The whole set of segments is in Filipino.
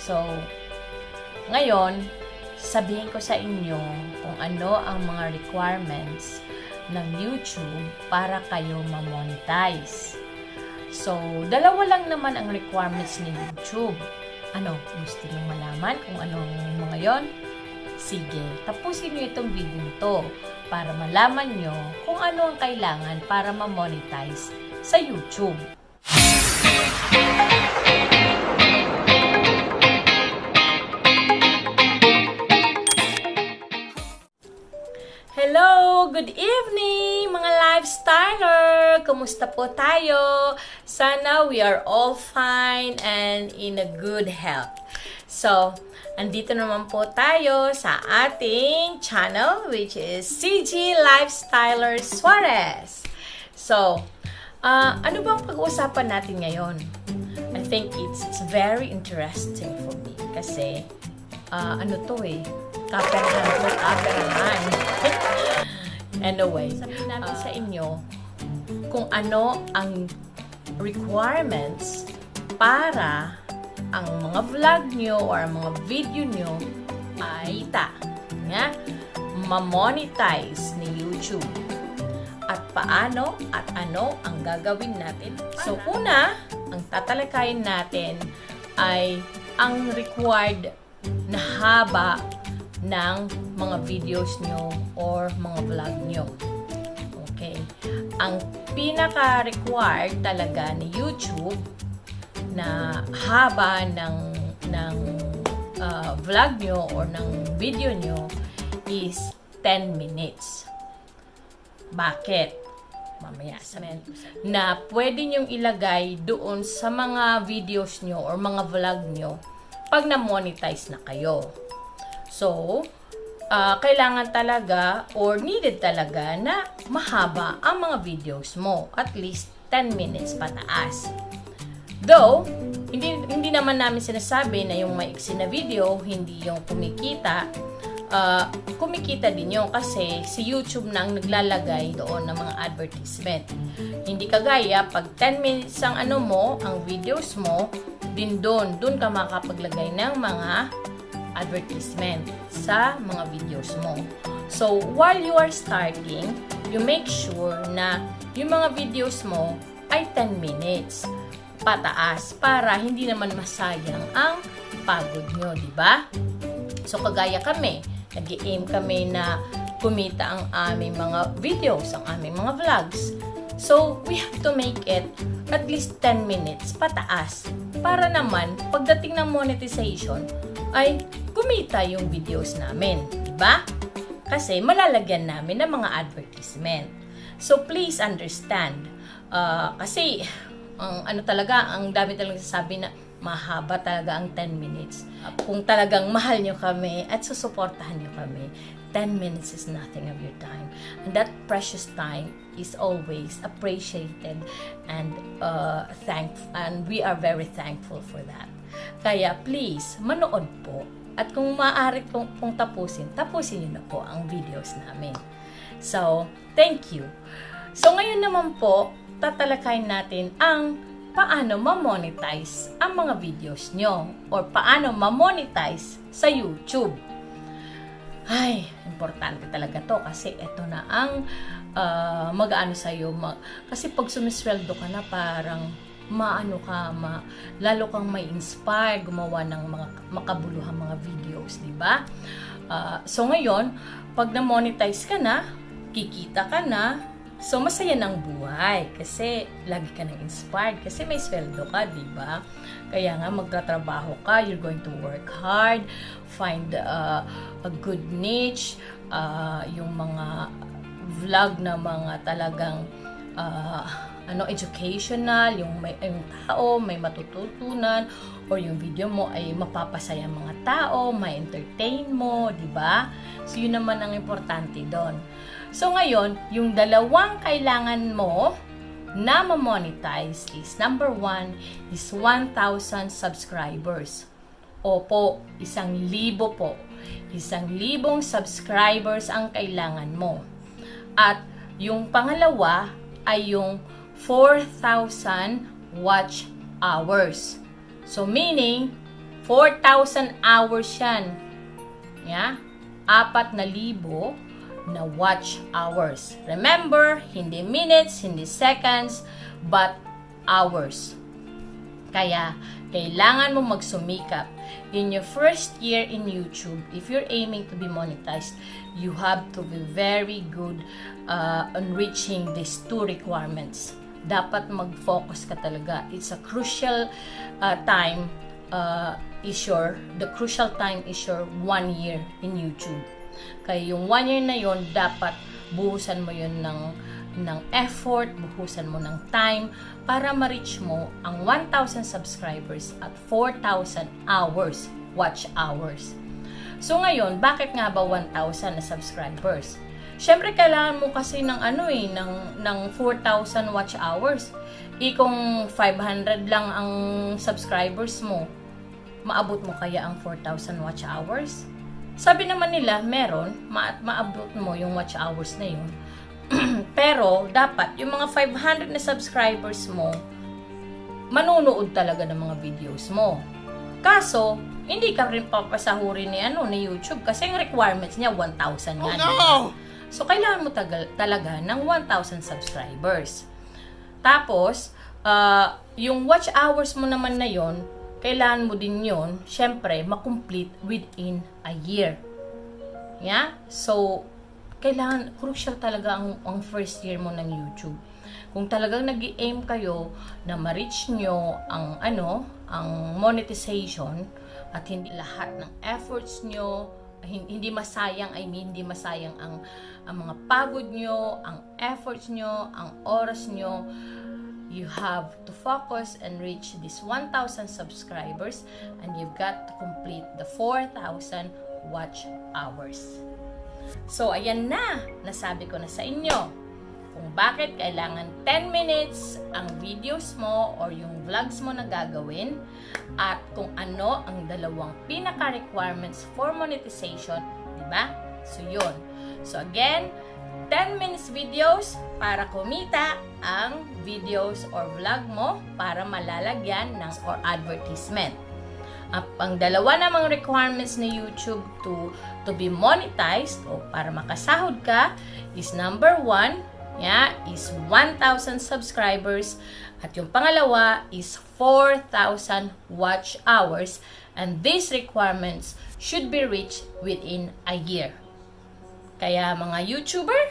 So, ngayon, sabihin ko sa inyo kung ano ang mga requirements ng YouTube para kayo ma-monetize. So, dalawa lang naman ang requirements ni YouTube. Ano, gusto niyo malaman kung ano ang mga yon? Sige, tapusin niyo itong video nito para malaman niyo kung ano ang kailangan para ma-monetize sa YouTube. Hello! Good evening mga lifestyler! Kumusta po tayo? Sana we are all fine and in a good health. So, andito naman po tayo sa ating channel which is CG Lifestyler Suarez. So, ano bang pag-uusapan natin ngayon? I think it's very interesting for me kasi ano to kaperahan. Anyway, sabihin namin sa inyo kung ano ang requirements para ang mga vlog nyo or mga video nyo ay ma-monetize ni YouTube. At paano at ano ang gagawin natin? So, una, ang tatalakayin natin ay ang required na haba ng mga videos nyo or mga vlog nyo. Okay. Ang pinaka-required talaga ni YouTube na haba ng vlog nyo or ng video nyo is 10 minutes. Bakit? Mamaya sabihin na pwede nyong ilagay doon sa mga videos nyo or mga vlog nyo pag na-monetize na kayo. So, kailangan talaga or needed talaga na mahaba ang mga videos mo. At least 10 minutes pataas. Though, hindi naman namin sinasabi na yung maiksi na video, hindi yung kumikita. Kumikita din yun kasi si YouTube na ang naglalagay doon ng mga advertisement. Hindi kagaya pag 10 minutes ang ang videos mo, doon ka makapaglagay ng mga advertisement sa mga videos mo. So, while you are starting, you make sure na yung mga videos mo ay 10 minutes pataas para hindi naman masayang ang pagod nyo, di ba? So, kagaya kami, nag-i-aim kami na kumita ang aming mga videos, ang aming mga vlogs. So, we have to make it at least 10 minutes pataas para naman pagdating ng monetization ay kumita yung videos namin, di ba? Kasi malalagyan namin ng mga advertisement. So, please understand. Kasi, ang dami talagang sasabi na mahaba talaga ang 10 minutes. Kung talagang mahal nyo kami at susuportahan nyo kami, 10 minutes is nothing of your time. And that precious time is always appreciated and we are very thankful for that. Kaya please, manood po. At kung maaari pong tapusin nyo na po ang videos namin. So, thank you. So, ngayon naman po, tatalakayin natin ang paano ma-monetize ang mga videos nyo or paano ma-monetize sa YouTube. Ay, importante talaga to kasi ito na ang mag-aano sa'yo. Kasi pag sumisweldo ka na parang lalo kang may inspire gumawa ng mga makabuluhang mga videos, di ba? So ngayon, pag na-monetize ka na, kikita ka na, so masaya ng buhay kasi lagi ka nang inspired kasi may sweldo ka, di ba? Kaya nga magtatrabaho ka, you're going to work hard, find a good niche, yung mga vlog na mga talagang educational, yung tao may matututunan or yung video mo ay mapapasaya mga tao, may entertain mo, di ba? So yun naman ang importante doon. So ngayon, yung dalawang kailangan mo na ma-monetize is number 1 is 1,000 subscribers. Opo, 1,000 po. 1,000 subscribers ang kailangan mo. At yung pangalawa ay yung 4,000 watch hours. So meaning 4,000 hours yan. Yeah? 4,000 na watch hours. Remember, hindi minutes, hindi seconds, but hours. Kaya, kailangan mo magsumikap. In your first year in YouTube, if you're aiming to be monetized, you have to be very good on reaching these 2 requirements. Dapat mag-focus ka talaga. It's a crucial time issue. The crucial time is your 1 year in YouTube. Kaya yung 1 year na yon, dapat buhusan mo yun ng effort, buhusan mo ng time para ma-reach mo ang 1,000 subscribers at 4,000 hours, watch hours. So ngayon, bakit nga ba 1,000 na subscribers? Syempre kailangan mo kasi ng ng 4,000 watch hours. Kung 500 lang ang subscribers mo, maabot mo kaya ang 4,000 watch hours? Sabi naman nila, meron, maabot mo yung watch hours na yun. Pero, dapat, yung mga 500 na subscribers mo, manunood talaga ng mga videos mo. Kaso, hindi ka rin papasahurin ni YouTube kasi ang requirements niya 1,000 nga. Diba? So, kailangan mo talaga ng 1,000 subscribers. Tapos, yung watch hours mo naman na yon, kailangan mo din yon, syempre, makomplete within a year. Yeah? So, kailangan, crucial talaga ang first year mo ng YouTube. Kung talagang nag-i-aim kayo na ma-reach nyo ang monetization at hindi lahat ng efforts nyo, hindi masayang ang mga pagod nyo, ang efforts nyo, ang oras nyo, you have to focus and reach this 1,000 subscribers and you've got to complete the 4,000 watch hours. So, ayan na. Nasabi ko na sa inyo kung bakit kailangan 10 minutes ang videos mo or yung vlogs mo na gagawin at kung ano ang 2 pinaka-requirements for monetization, diba? So, yun. So, again, 10 minutes videos para kumita ang videos or vlog mo para malalagyan ng or advertisement. Ang 2 namang requirements ni YouTube to be monetized o para makasahod ka is number 1, is 1,000 subscribers at yung pangalawa is 4,000 watch hours and these requirements should be reached within a year. Kaya mga YouTuber,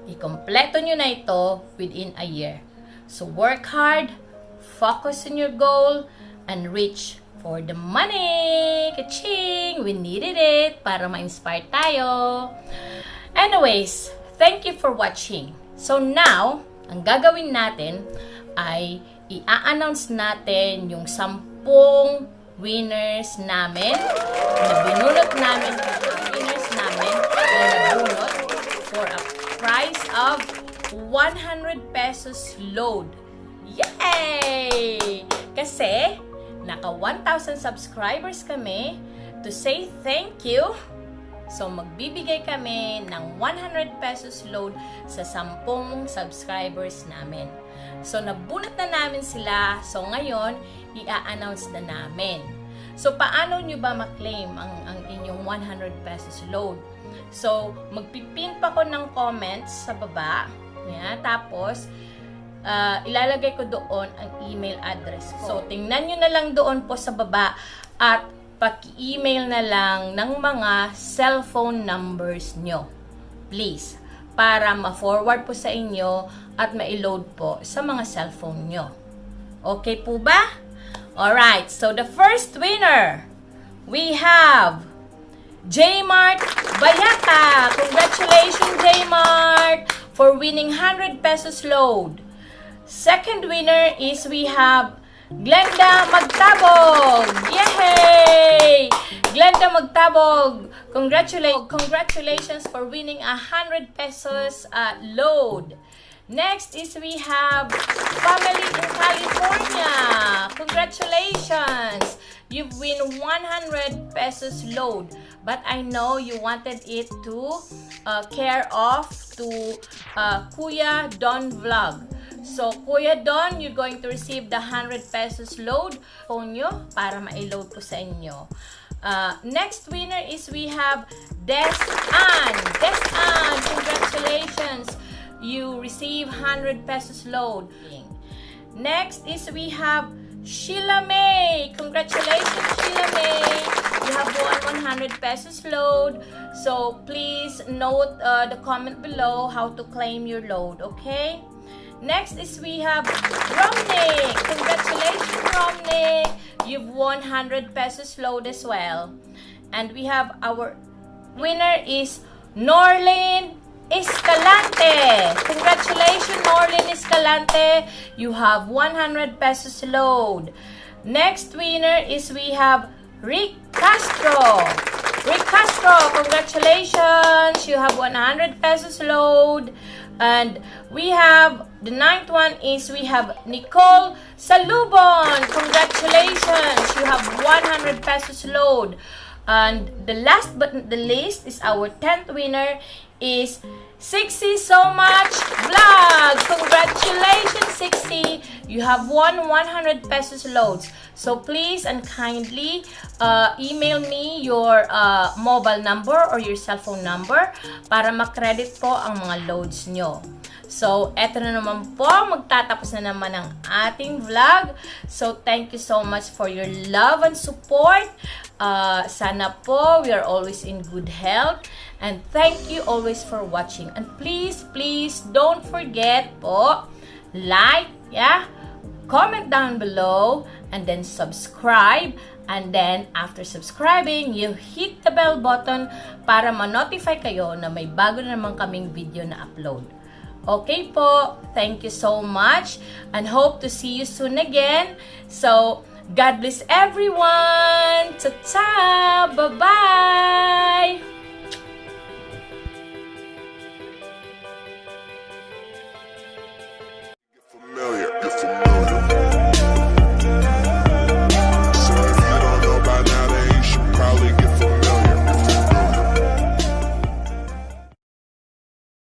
ikompleto nyo na ito within a year. So work hard, focus on your goal, and reach for the money. Kaching! We needed it para ma-inspire tayo. Anyways, thank you for watching. So now, ang gagawin natin ay i-announce natin yung 10 winners namin na binunot namin for a price of 100 pesos load. Yay! Kasi naka 1,000 subscribers kami to say thank you. So, magbibigay kami ng 100 pesos load sa 10 subscribers namin. So, nabunot na namin sila. So, ngayon, i-announce na namin. So, paano nyo ba maklaim ang inyong 100 pesos load? So, magpipin pa ko ng comments sa baba. Yan. Tapos, ilalagay ko doon ang email address ko. So, tingnan nyo na lang doon po sa baba at paki-email na lang ng mga cellphone numbers nyo. Please. Para ma-forward po sa inyo at ma-load po sa mga cellphone nyo. Okay po ba? Alright. So, the first winner, we have J-Mart Bayata. Congratulations, J-Mart, for winning 100 pesos load. Second winner is we have Glenda Magtabog. Yay! Glenda Magtabog, congratulations for winning 100 pesos load. Next is we have Family in California. Congratulations! You've win 100 pesos load. But I know you wanted it to care of to Kuya Don Vlog. So, Kuya Don, you're going to receive the 100 pesos load phone nyo para ma-load ko sa inyo. Next winner is we have Des-Ann. Des-Ann, congratulations! You receive 100 pesos load. Next is we have Sheila May. Congratulations, Sheila May. You have won 100 pesos load. So, please note the comment below how to claim your load, okay? Next is we have Romnick. Congratulations, Romnick. You've won 100 pesos load as well. And we have our winner is Norlin Escalante. Congratulations, Norlin Escalante. You have 100 pesos load. Next winner is we have Rick Castro. Rick Castro, congratulations. You have 100 pesos load. And we have, the ninth one is we have Nicole Salubon. Congratulations. You have 100 pesos load. And the last but not the least is our 10th winner is Sixty So Much Vlog. Congratulations, Sixty. You have won 100 pesos loads. So please and kindly email me your mobile number or your cell phone number para makredit po ang mga loads nyo. So, eto na naman po, magtatapos na naman ang ating vlog. So, thank you so much for your love and support. Sana po, we are always in good health. And thank you always for watching. And please, please, don't forget po, like, comment down below, and then subscribe. And then, after subscribing, you hit the bell button para ma-notify kayo na may bago na naman kaming video na upload. Okay po, thank you so much and hope to see you soon again. So, God bless everyone. Ta-ta! Bye-bye!